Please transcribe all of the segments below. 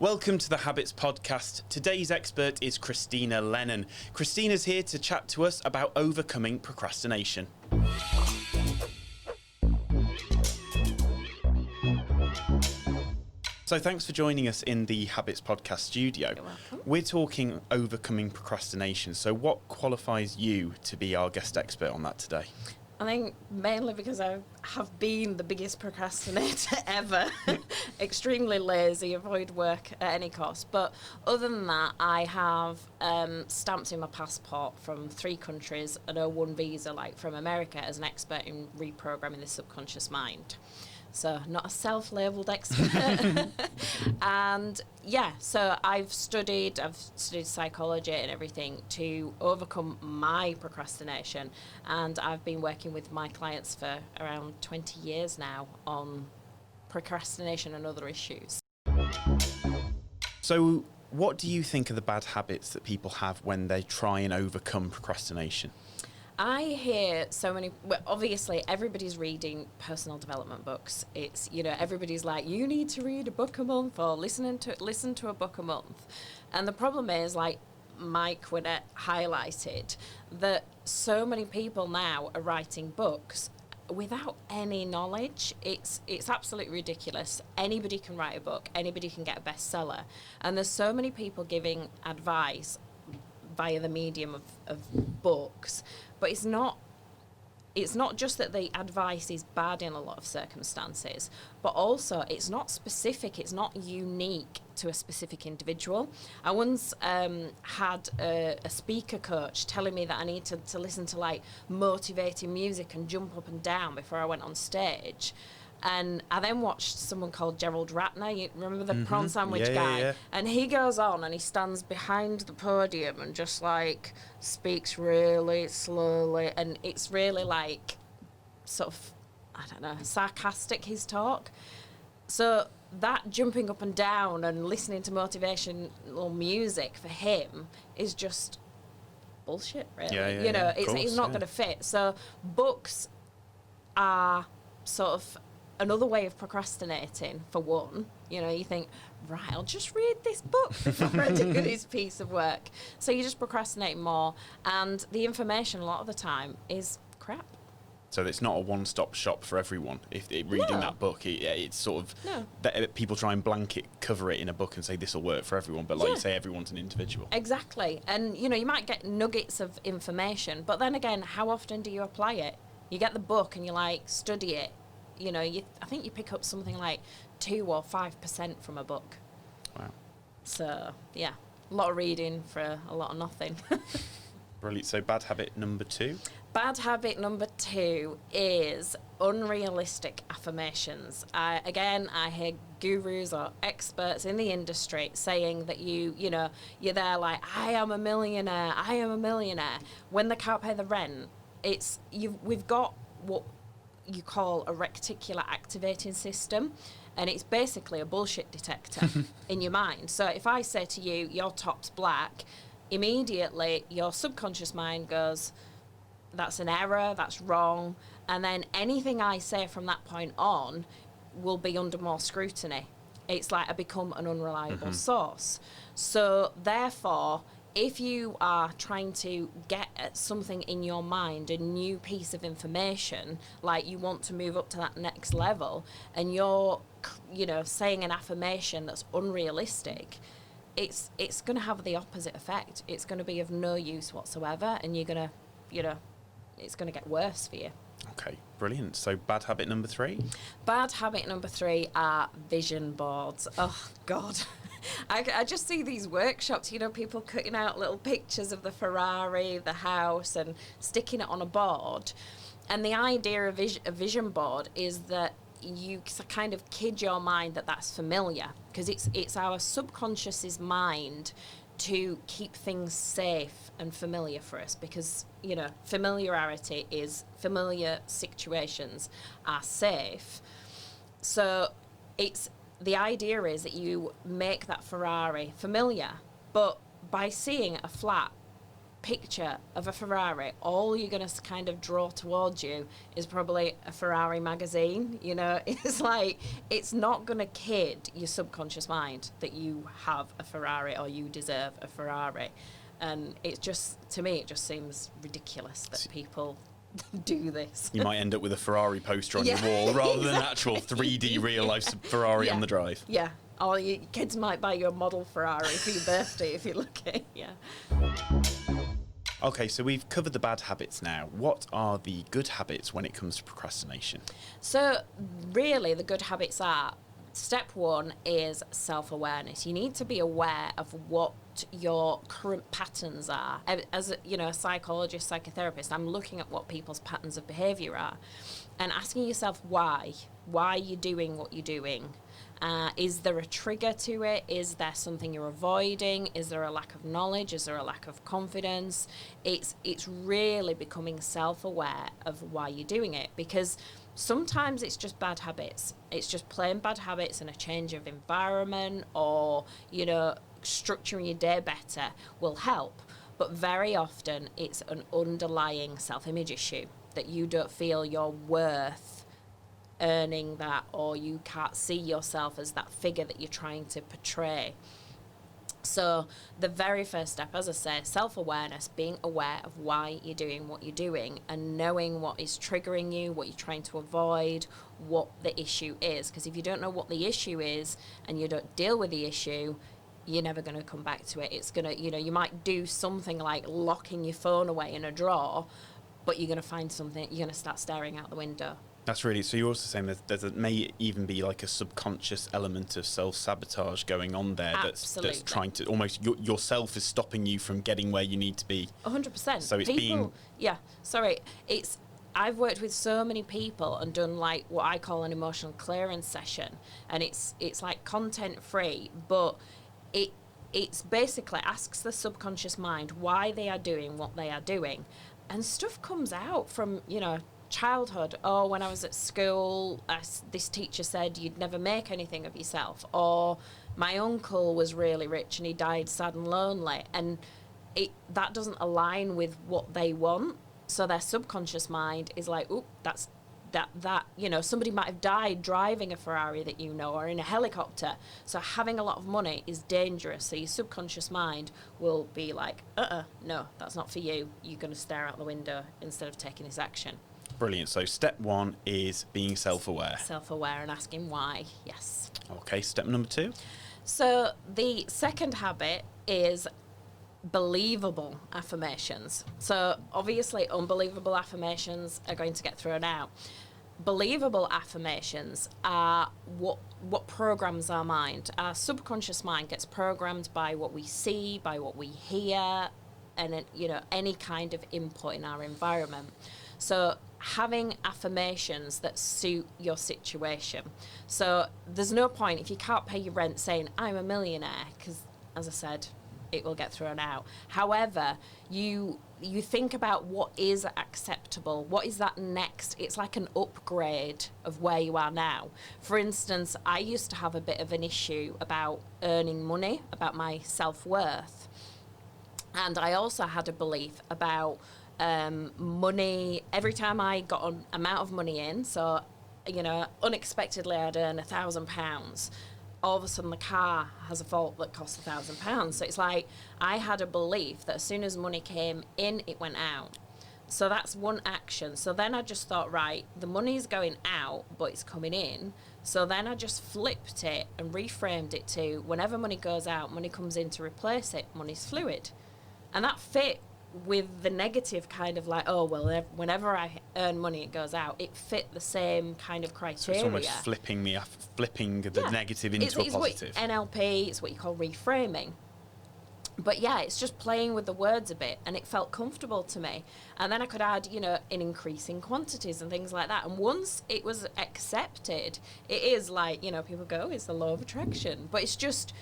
Welcome to the Habitz Podcast. Today's expert is Krystyna Lennon. Krystyna's here to chat to us about overcoming procrastination. So thanks for joining us in the Habitz Podcast studio. You're welcome. We're talking overcoming procrastination. So what qualifies you to be our guest expert on that today? I think mainly because I have been the biggest procrastinator ever. Extremely lazy, avoid work at any cost. But other than that, I have stamps in my passport from 3 countries, an O1 visa, like from America, as an expert in reprogramming the subconscious mind. So not a self-labelled expert. And yeah, so I've studied psychology and everything to overcome my procrastination. And I've been working with my clients for around 20 years now on procrastination and other issues. So what do you think are the bad habits that people have when they try and overcome procrastination? I hear so many, well, obviously everybody's reading personal development books. It's, everybody's like, you need to read a book a month or listen to a book a month. And the problem is, like Mike Winnett highlighted, that so many people now are writing books without any knowledge. It's absolutely ridiculous. Anybody can write a book, anybody can get a bestseller. And there's so many people giving advice via the medium of books, but it's not just that the advice is bad in a lot of circumstances, but also it's not specific, it's not unique to a specific individual. I once had a speaker coach telling me that I need to listen to like motivating music and jump up and down before I went on stage. And I then watched someone called Gerald Ratner, you remember the prawn sandwich guy? Yeah. And he goes on and he stands behind the podium and just like speaks really slowly. And it's really like sort of, I don't know, sarcastic, his talk. So that jumping up and down and listening to motivational music for him is just bullshit, really. It's not going to fit. So books are sort of another way of procrastinating, for one. You think, right, I'll just read this book before I do this piece of work. So you just procrastinate more, and the information a lot of the time is crap. So it's not a one-stop shop for everyone. Reading that book, it's sort of people try and blanket cover it in a book and say this will work for everyone, but like you say, everyone's an individual. Exactly, and you might get nuggets of information, but then again, how often do you apply it? You get the book and you like study it. I think you pick up something like 2 or 5% from a book. Wow. So, yeah, a lot of reading for a lot of nothing. Brilliant. So bad habit number 2? Bad habit number 2 is unrealistic affirmations. I hear gurus or experts in the industry saying that you're there like, I am a millionaire, when they can't pay the rent. We've got what you call a reticular activating system, and it's basically a bullshit detector in your mind. So if I say to you, your top's black, immediately your subconscious mind goes, that's an error, that's wrong, and then anything I say from that point on will be under more scrutiny. It's like I become an unreliable source. So therefore, if you are trying to get at something in your mind, a new piece of information, like you want to move up to that next level, and you're, saying an affirmation that's unrealistic, it's going to have the opposite effect. It's going to be of no use whatsoever, and you're going to, it's going to get worse for you. Okay, brilliant. So bad habit number 3? Bad habit number 3 are vision boards. Oh, God. I just see these workshops, people cutting out little pictures of the Ferrari, the house, and sticking it on a board. And the idea of a vision board is that you kind of kid your mind that that's familiar, because it's our subconscious's mind to keep things safe and familiar for us, because familiarity is familiar situations are safe. So the idea is that you make that Ferrari familiar, but by seeing a flat picture of a Ferrari, all you're going to kind of draw towards you is probably a Ferrari magazine. You know, it's like, it's not going to kid your subconscious mind that you have a Ferrari or you deserve a Ferrari. And it's just, to me, it just seems ridiculous that people do this. You might end up with a Ferrari poster on your wall rather than an actual 3D real life Ferrari on the drive. Yeah. Or your kids might buy you a model Ferrari for your birthday if you're lucky. Yeah. Okay, so we've covered the bad habits now. What are the good habits when it comes to procrastination? So really the good habits are, step one is self-awareness. You need to be aware of what your current patterns are. As a psychologist, psychotherapist, I'm looking at what people's patterns of behaviour are and asking yourself why. Why are you doing what you're doing? Is there a trigger to it? Is there something you're avoiding? Is there a lack of knowledge? Is there a lack of confidence? It's really becoming self-aware of why you're doing it, because sometimes it's just bad habits. It's just plain bad habits, and a change of environment or, structuring your day better will help. But very often it's an underlying self-image issue that you don't feel you're worth earning that, or you can't see yourself as that figure that you're trying to portray. So the very first step, as I say, self-awareness, being aware of why you're doing what you're doing and knowing what is triggering you, what you're trying to avoid, what the issue is. Because if you don't know what the issue is and you don't deal with the issue, you're never going to come back to it. It's going to, you might do something like locking your phone away in a drawer, but you're going to find something, you're going to start staring out the window. That's really, so you're also saying that may even be like a subconscious element of self-sabotage going on there. That's trying to, almost yourself is stopping you from getting where you need to be. 100%. So it's I've worked with so many people and done like what I call an emotional clearance session, and it's like content free, but it's basically asks the subconscious mind why they are doing what they are doing, and stuff comes out from, childhood. Oh, when I was at school, this teacher said you'd never make anything of yourself. Or my uncle was really rich and he died sad and lonely. And that doesn't align with what they want. So their subconscious mind is like, oop, that somebody might have died driving a Ferrari that or in a helicopter. So having a lot of money is dangerous. So your subconscious mind will be like, no, that's not for you. You're going to stare out the window instead of taking this action. Brilliant. So step one is being self-aware. Self-aware and asking why, yes. Okay, step number 2? So the second habit is believable affirmations. So obviously unbelievable affirmations are going to get thrown out. Believable affirmations are what programs our mind. Our subconscious mind gets programmed by what we see, by what we hear, and any kind of input in our environment. So having affirmations that suit your situation. So there's no point, if you can't pay your rent, saying I'm a millionaire, because as I said, it will get thrown out. However, you think about what is acceptable, what is that next. It's like an upgrade of where you are now. For instance, I used to have a bit of an issue about earning money, about my self-worth. And I also had a belief about money. Every time I got an amount of money in, so unexpectedly I'd earn £1,000, all of a sudden the car has a fault that costs £1,000. So it's like I had a belief that as soon as money came in, it went out. So that's one action. So then I just thought, right, the money's going out, but it's coming in. So then I just flipped it and reframed it to whenever money goes out, money comes in to replace it. Money's fluid. And that fit with the negative kind of like, oh, well, whenever I earn money, it goes out. It fit the same kind of criteria. So it's almost flipping the negative into a positive. NLP, it's what you call reframing. But yeah, it's just playing with the words a bit, and it felt comfortable to me. And then I could add, in increasing quantities and things like that. And once it was accepted, it is like, people go, it's the law of attraction. But it's just,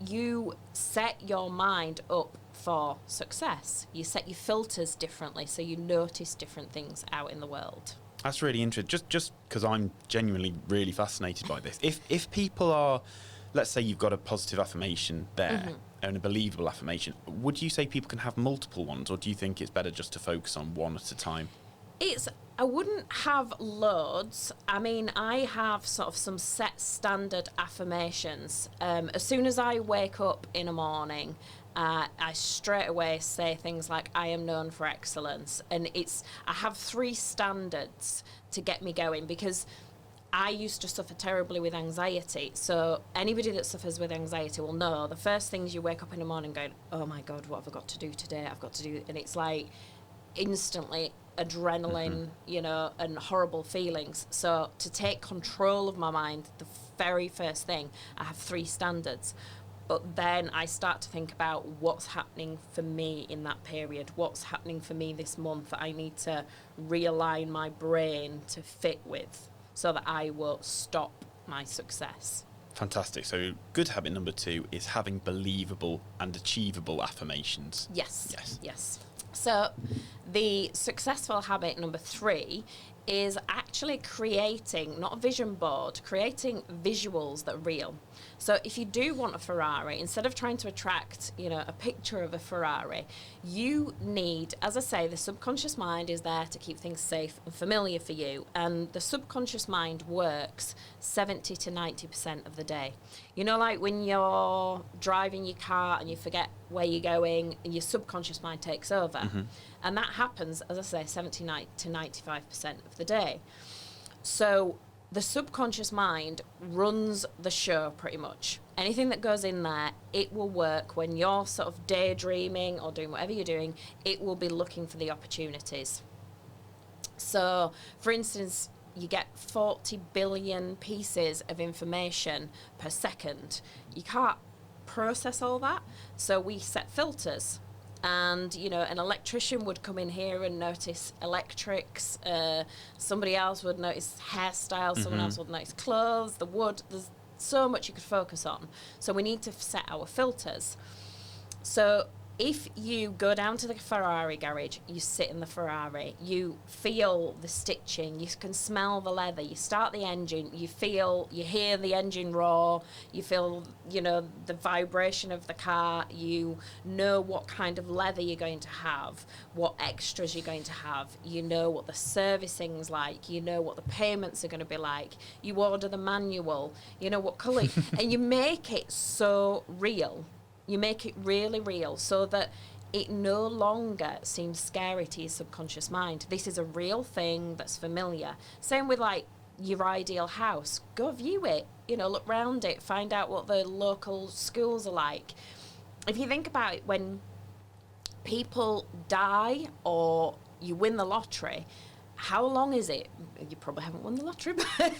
you set your mind up for success. You set your filters differently, so you notice different things out in the world. That's really interesting. Just because I'm genuinely really fascinated by this. If people are let's say you've got a positive affirmation there and a believable affirmation. Would you say people can have multiple ones, or do you think it's better just to focus on one at a time? I wouldn't have loads. I mean, I have sort of some set standard affirmations. As soon as I wake up in a morning, I straight away say things like, I am known for excellence. And I have 3 standards to get me going, because I used to suffer terribly with anxiety. So anybody that suffers with anxiety will know the first things you wake up in the morning going, oh my God, what have I got to do today? I've got to do, and it's like instantly adrenaline, you know, and horrible feelings. So to take control of my mind, the very first thing, I have 3 standards. But then I start to think about what's happening for me in that period, what's happening for me this month that I need to realign my brain to fit with, so that I will stop my success. Fantastic. So good habit number 2 is having believable and achievable affirmations. Yes. So the successful habit number 3 is actually creating, not a vision board, creating visuals that are real. So if you do want a Ferrari, instead of trying to attract, you know, a picture of a Ferrari, you need, as I say, the subconscious mind is there to keep things safe and familiar for you. And the subconscious mind works 70 to 90% of the day. You know, like when you're driving your car and you forget where you're going, and your subconscious mind takes over. And that happens, as I say, 70 to 95% of the day. So the subconscious mind runs the show pretty much. Anything that goes in there, it will work when you're sort of daydreaming or doing whatever you're doing. It will be looking for the opportunities. So, for instance, you get 40 billion pieces of information per second. You can't process all that. So we set filters. And, you know, an electrician would come in here and notice electrics. Somebody else would notice hairstyles. Someone else would notice clothes, the wood. There's so much you could focus on. So we need to set our filters. So if you go down to the Ferrari garage, you sit in the Ferrari, you feel the stitching, you can smell the leather, you start the engine, you hear the engine roar, you feel, you know, the vibration of the car, you know what kind of leather you're going to have, what extras you're going to have, you know what the servicing's like, you know what the payments are going to be like, you order the manual, you know what colour, and you make it so real. You make it really real so that it no longer seems scary to your subconscious mind. This is a real thing that's familiar. Same with like your ideal house. Go view it, you know, look round it, find out what the local schools are like. If you think about it, when people die or you win the lottery, how long is it? You probably haven't won the lottery, but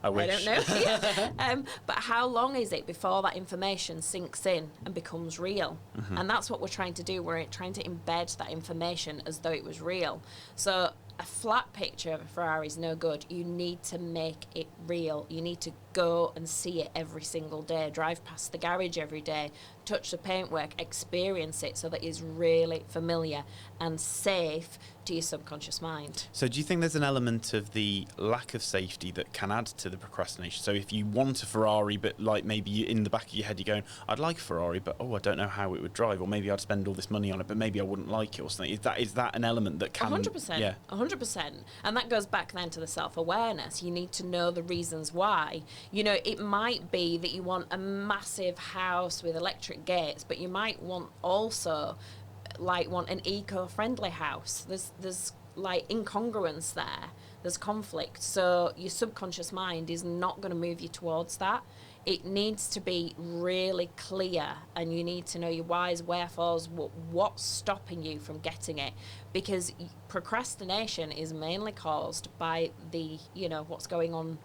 I wish. I don't know. Yeah. But how long is it before that information sinks in and becomes real? And that's what we're trying to do. We're trying to embed that information as though it was real. So a flat picture of a Ferrari is no good. You need to make it real. You need to go and see it every single day, drive past the garage every day, touch the paintwork, experience it so that it's really familiar and safe to your subconscious mind. So do you think there's an element of the lack of safety that can add to the procrastination? So if you want a Ferrari, but like maybe in the back of your head you're going, I'd like a Ferrari, but I don't know how it would drive, or maybe I'd spend all this money on it, but maybe I wouldn't like it or something. Is that an element that can... 100%. Yeah. 100%. And that goes back then to the self-awareness. You need to know the reasons why. You know, it might be that you want a massive house with electric gates, but you might want an eco-friendly house. There's like incongruence there. There's conflict. So your subconscious mind is not going to move you towards that. It needs to be really clear, and you need to know your whys, wherefores, what's stopping you from getting it. Because procrastination is mainly caused by the, you know, what's going on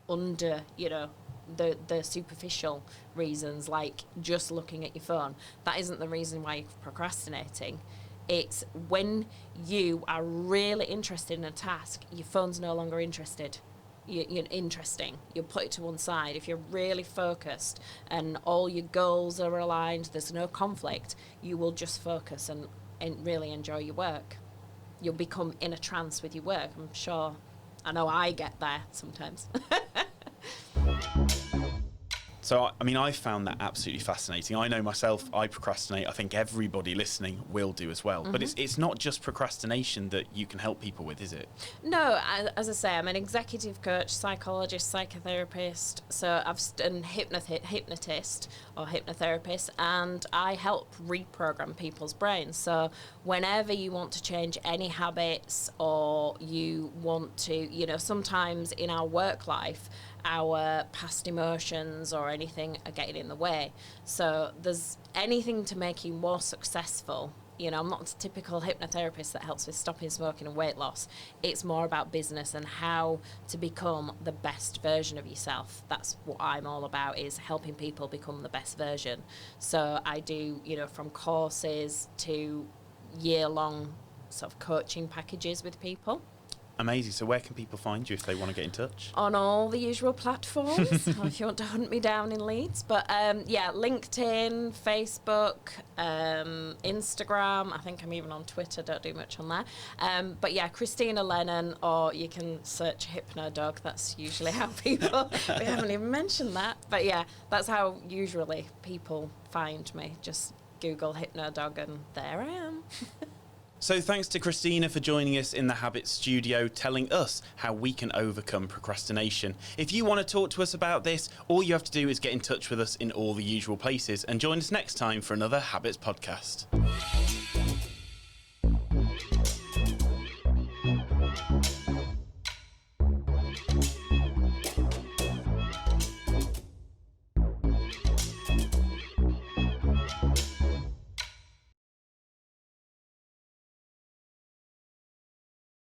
under, you know, the superficial reasons, like just looking at your phone. That isn't the reason why you're procrastinating. It's when you are really interested in a task, your phone's no longer interested. You're interesting. You'll put it to one side. If you're really focused and all your goals are aligned, there's no conflict, you will just focus and really enjoy your work. You'll become in a trance with your work. I'm sure. I know I get there sometimes. So, I mean, I found that absolutely fascinating. I know myself, I procrastinate. I think everybody listening will do as well. But it's not just procrastination that you can help people with, is it? No, as I say, I'm an executive coach, psychologist, psychotherapist. So I've done hypnotist or hypnotherapist, and I help reprogram people's brains. So whenever you want to change any habits, or you want to, sometimes in our work life, our past emotions or anything are getting in the way. So there's anything to make you more successful. I'm not a typical hypnotherapist that helps with stopping smoking and weight loss. It's more about business and how to become the best version of yourself. That's what I'm all about, is helping people become the best version. So I do, from courses to year-long sort of coaching packages with people. Amazing. So where can people find you if they want to get in touch? On all the usual platforms, or if you want to hunt me down in Leeds. But LinkedIn, Facebook, Instagram. I think I'm even on Twitter, don't do much on there. But Krystyna Lennon, or you can search Hypnodog. That's usually how people, we haven't even mentioned that. But that's how usually people find me. Just Google Hypnodog and there I am. So thanks to Krystyna for joining us in the Habitz studio, telling us how we can overcome procrastination. If you want to talk to us about this, all you have to do is get in touch with us in all the usual places, and join us next time for another Habitz podcast.